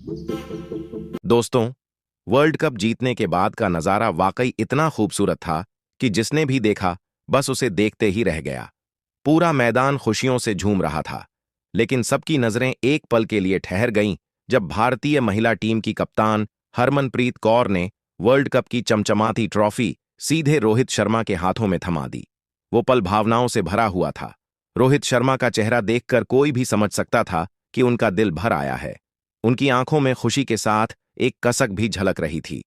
दोस्तों, world cup जीतने के बाद का नजारा वाकई इतना खूबसूरत था कि जिसने भी देखा बस उसे देखते ही रह गया। पूरा मैदान खुशियों से झूम रहा था, लेकिन सबकी नजरें एक पल के लिए ठहर गईं जब भारतीय महिला टीम की कप्तान हरमनप्रीत कौर ने वर्ल्ड कप की चमचमाती ट्रॉफी सीधे रोहित शर्मा के हाथों में थमा दी। वो पल भावनाओं से भरा हुआ था। रोहित शर्मा का चेहरा देखकर कोई भी समझ सकता था कि उनका दिल भर आया है। उनकी आंखों में खुशी के साथ एक कसक भी झलक रही थी।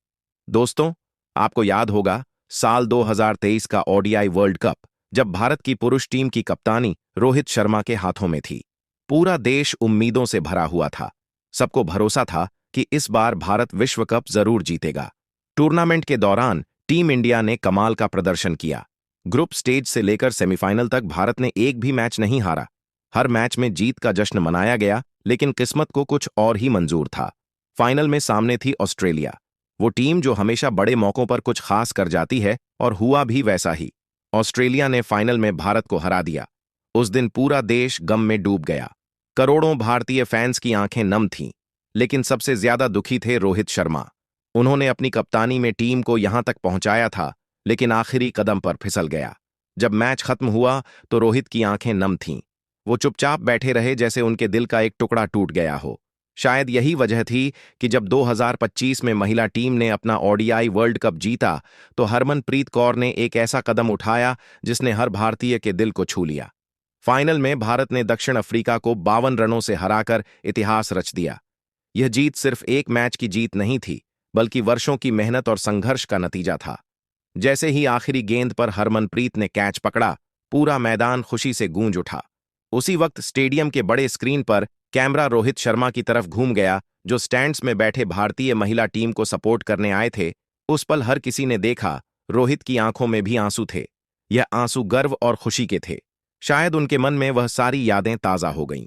दोस्तों, आपको याद होगा साल 2023 का ओडीआई वर्ल्ड कप, जब भारत की पुरुष टीम की कप्तानी रोहित शर्मा के हाथों में थी। पूरा देश उम्मीदों से भरा हुआ था। सबको भरोसा था कि इस बार भारत विश्व कप जरूर जीतेगा। टूर्नामेंट के दौरान टीम इंडिया ने कमाल का प्रदर्शन किया। ग्रुप स्टेज से लेकर सेमीफाइनल तक भारत ने एक भी मैच नहीं हारा। हर मैच में जीत का जश्न मनाया गया, लेकिन किस्मत को कुछ और ही मंजूर था। फाइनल में सामने थी ऑस्ट्रेलिया, वो टीम जो हमेशा बड़े मौकों पर कुछ खास कर जाती है, और हुआ भी वैसा ही। ऑस्ट्रेलिया ने फाइनल में भारत को हरा दिया। उस दिन पूरा देश गम में डूब गया। करोड़ों भारतीय फैंस की आंखें नम थीं, लेकिन सबसे ज्यादा दुखी थे रोहित शर्मा। उन्होंने अपनी कप्तानी में टीम को यहां तक पहुंचाया था, लेकिन आखिरी कदम पर फिसल गया। जब मैच खत्म हुआ तो रोहित की आंखें नम थीं। वो चुपचाप बैठे रहे, जैसे उनके दिल का एक टुकड़ा टूट गया हो। शायद यही वजह थी कि जब 2025 में महिला टीम ने अपना ओडीआई वर्ल्ड कप जीता, तो हरमनप्रीत कौर ने एक ऐसा कदम उठाया जिसने हर भारतीय के दिल को छू लिया। फाइनल में भारत ने दक्षिण अफ्रीका को 52 रनों से हराकर इतिहास रच दिया। यह जीत सिर्फ एक मैच की जीत नहीं थी, बल्कि वर्षों की मेहनत और संघर्ष का नतीजा था। जैसे ही आखिरी गेंद पर हरमनप्रीत ने कैच पकड़ा, पूरा मैदान खुशी से गूंज उठा। उसी वक्त स्टेडियम के बड़े स्क्रीन पर कैमरा रोहित शर्मा की तरफ घूम गया, जो स्टैंड्स में बैठे भारतीय महिला टीम को सपोर्ट करने आए थे। उस पल हर किसी ने देखा, रोहित की आंखों में भी आंसू थे। यह आंसू गर्व और खुशी के थे। शायद उनके मन में वह सारी यादें ताजा हो गईं।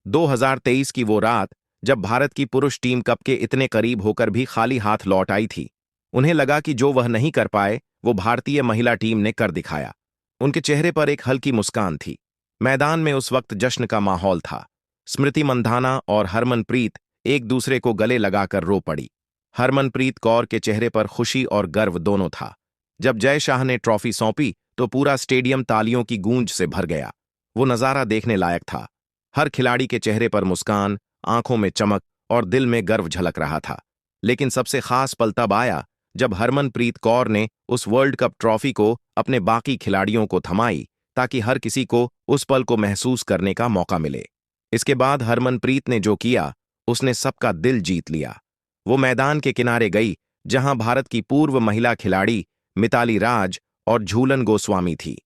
2023 की वो रात, जब भारत की पुरुष टीम कप के इतने करीब होकर भी खाली हाथ लौट आई थी। उन्हें लगा कि जो वह नहीं कर पाए, वो भारतीय महिला टीम ने कर दिखाया। उनके चेहरे पर एक हल्की मुस्कान थी। मैदान में उस वक्त जश्न का माहौल था। स्मृति मंधाना और हरमनप्रीत एक दूसरे को गले लगाकर रो पड़ी। हरमनप्रीत कौर के चेहरे पर खुशी और गर्व दोनों था। जब जय शाह ने ट्रॉफी सौंपी तो पूरा स्टेडियम तालियों की गूंज से भर गया। वो नजारा देखने लायक था। हर खिलाड़ी के चेहरे पर मुस्कान, आंखों में चमक और दिल में गर्व झलक रहा था। लेकिन सबसे खास पल तब आया जब हरमनप्रीत कौर ने उस वर्ल्ड कप ट्रॉफी को अपने बाकी खिलाड़ियों को थमाई, ताकि हर किसी को उस पल को महसूस करने का मौका मिले। इसके बाद हरमनप्रीत ने जो किया, उसने सबका दिल जीत लिया। वो मैदान के किनारे गई, जहां भारत की पूर्व महिला खिलाड़ी मिताली राज और झूलन गोस्वामी थी।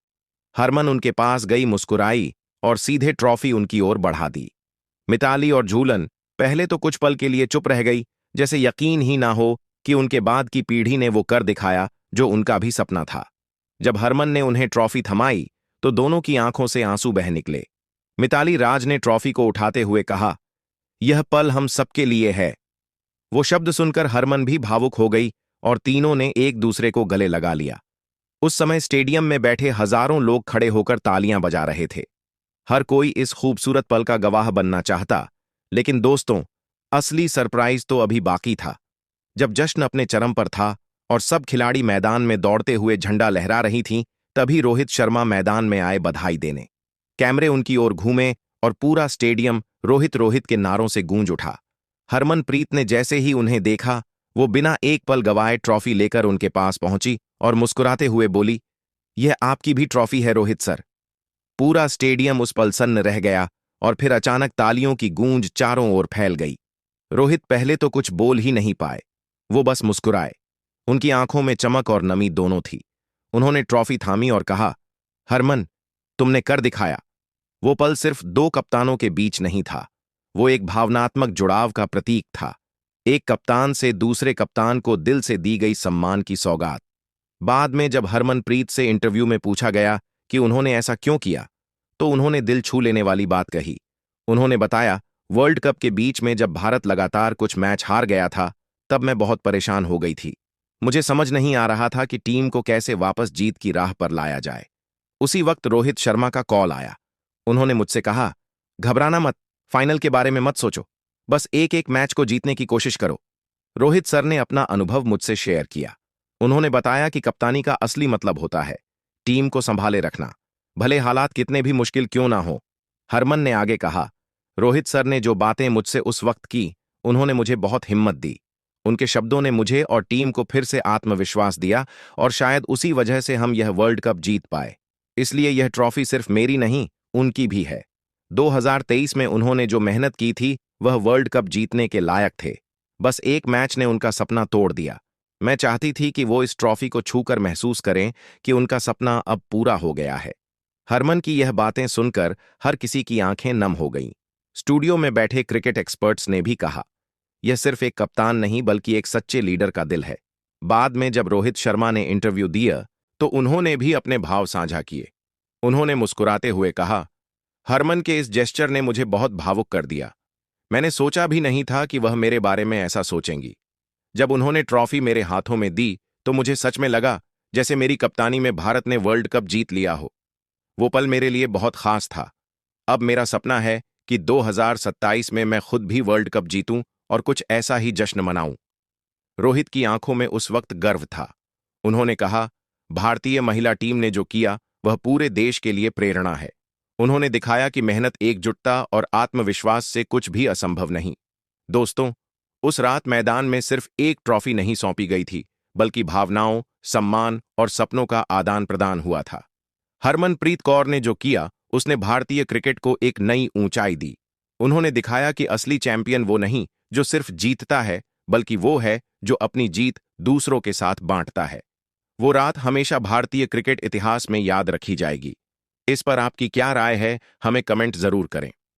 हरमन उनके पास गई, मुस्कुराई और सीधे ट्रॉफी उनकी ओर बढ़ा दी। मिताली और झूलन पहले तो कुछ पल के लिए चुप रह गई, जैसे यकीन ही ना हो कि उनके बाद की पीढ़ी ने वो कर दिखाया जो उनका भी सपना था। जब हरमन ने उन्हें ट्रॉफी थमाई तो दोनों की आंखों से आंसू बह निकले। मिताली राज ने ट्रॉफी को उठाते हुए कहा, यह पल हम सबके लिए है। वो शब्द सुनकर हरमन भी भावुक हो गई और तीनों ने एक दूसरे को गले लगा लिया। उस समय स्टेडियम में बैठे हजारों लोग खड़े होकर तालियां बजा रहे थे। हर कोई इस खूबसूरत पल का गवाह बनना चाहता। लेकिन दोस्तों, असली सरप्राइज तो अभी बाकी था। जब जश्न अपने चरम पर था और सब खिलाड़ी मैदान में दौड़ते हुए झंडा लहरा रही थीं, तभी रोहित शर्मा मैदान में आए बधाई देने। कैमरे उनकी ओर घूमे और पूरा स्टेडियम रोहित रोहित के नारों से गूंज उठा। हरमनप्रीत ने जैसे ही उन्हें देखा, वो बिना एक पल गवाए ट्रॉफी लेकर उनके पास पहुंची और मुस्कुराते हुए बोली, यह आपकी भी ट्रॉफी है रोहित सर। पूरा स्टेडियम उस पल सन्न रह गया और फिर अचानक तालियों की गूंज चारों ओर फैल गई। रोहित पहले तो कुछ बोल ही नहीं पाए, वो बस मुस्कुराए। उनकी आंखों में चमक और नमी दोनों थी। उन्होंने ट्रॉफी थामी और कहा, हरमन, तुमने कर दिखाया। वो पल सिर्फ दो कप्तानों के बीच नहीं था, वो एक भावनात्मक जुड़ाव का प्रतीक था। एक कप्तान से दूसरे कप्तान को दिल से दी गई सम्मान की सौगात। बाद में जब हरमनप्रीत से इंटरव्यू में पूछा गया कि उन्होंने ऐसा क्यों किया, तो उन्होंने दिल छू लेने वाली बात कही। उन्होंने बताया, वर्ल्ड कप के बीच में जब भारत लगातार कुछ मैच हार गया था, तब मैं बहुत परेशान हो गई थी। मुझे समझ नहीं आ रहा था कि टीम को कैसे वापस जीत की राह पर लाया जाए। उसी वक्त रोहित शर्मा का कॉल आया। उन्होंने मुझसे कहा, घबराना मत, फाइनल के बारे में मत सोचो, बस एक एक मैच को जीतने की कोशिश करो। रोहित सर ने अपना अनुभव मुझसे शेयर किया। उन्होंने बताया कि कप्तानी का असली मतलब होता है टीम को संभाले रखना, भले हालात कितने भी मुश्किल क्यों ना हो। हरमन ने आगे कहा, रोहित सर ने जो बातें मुझसे उस वक्त की, उन्होंने मुझे बहुत हिम्मत दी। उनके शब्दों ने मुझे और टीम को फिर से आत्मविश्वास दिया और शायद उसी वजह से हम यह वर्ल्ड कप जीत पाए। इसलिए यह ट्रॉफी सिर्फ मेरी नहीं, उनकी भी है। 2023 में उन्होंने जो मेहनत की थी वह वर्ल्ड कप जीतने के लायक थे। बस एक मैच ने उनका सपना तोड़ दिया। मैं चाहती थी कि वो इस ट्रॉफी को छूकर महसूस करें कि उनका सपना अब पूरा हो गया है। हरमन की यह बातें सुनकर हर किसी की आंखें नम हो गईं। स्टूडियो में बैठे क्रिकेट एक्सपर्ट्स ने भी कहा, यह सिर्फ एक कप्तान नहीं बल्कि एक सच्चे लीडर का दिल है। बाद में जब रोहित शर्मा ने इंटरव्यू दिया तो उन्होंने भी अपने भाव साझा किए। उन्होंने मुस्कुराते हुए कहा, हरमन के इस जेस्चर ने मुझे बहुत भावुक कर दिया। मैंने सोचा भी नहीं था कि वह मेरे बारे में ऐसा सोचेंगी। जब उन्होंने ट्रॉफी मेरे हाथों में दी तो मुझे सच में लगा जैसे मेरी कप्तानी में भारत ने वर्ल्ड कप जीत लिया हो। वो पल मेरे लिए बहुत खास था। अब मेरा सपना है कि 2027 में मैं खुद भी वर्ल्ड कप जीतूं और कुछ ऐसा ही जश्न मनाऊं। रोहित की आंखों में उस वक्त गर्व था। उन्होंने कहा, भारतीय महिला टीम ने जो किया वह पूरे देश के लिए प्रेरणा है। उन्होंने दिखाया कि मेहनत, एकजुटता और आत्मविश्वास से कुछ भी असंभव नहीं। दोस्तों, उस रात मैदान में सिर्फ एक ट्रॉफी नहीं सौंपी गई थी, बल्कि भावनाओं, सम्मान और सपनों का आदान प्रदान हुआ था। हरमनप्रीत कौर ने जो किया उसने भारतीय क्रिकेट को एक नई ऊंचाई दी। उन्होंने दिखाया कि असली चैंपियन वो नहीं जो सिर्फ जीतता है, बल्कि वो है जो अपनी जीत दूसरों के साथ बांटता है। वो रात हमेशा भारतीय क्रिकेट इतिहास में याद रखी जाएगी। इस पर आपकी क्या राय है, हमें कमेंट जरूर करें।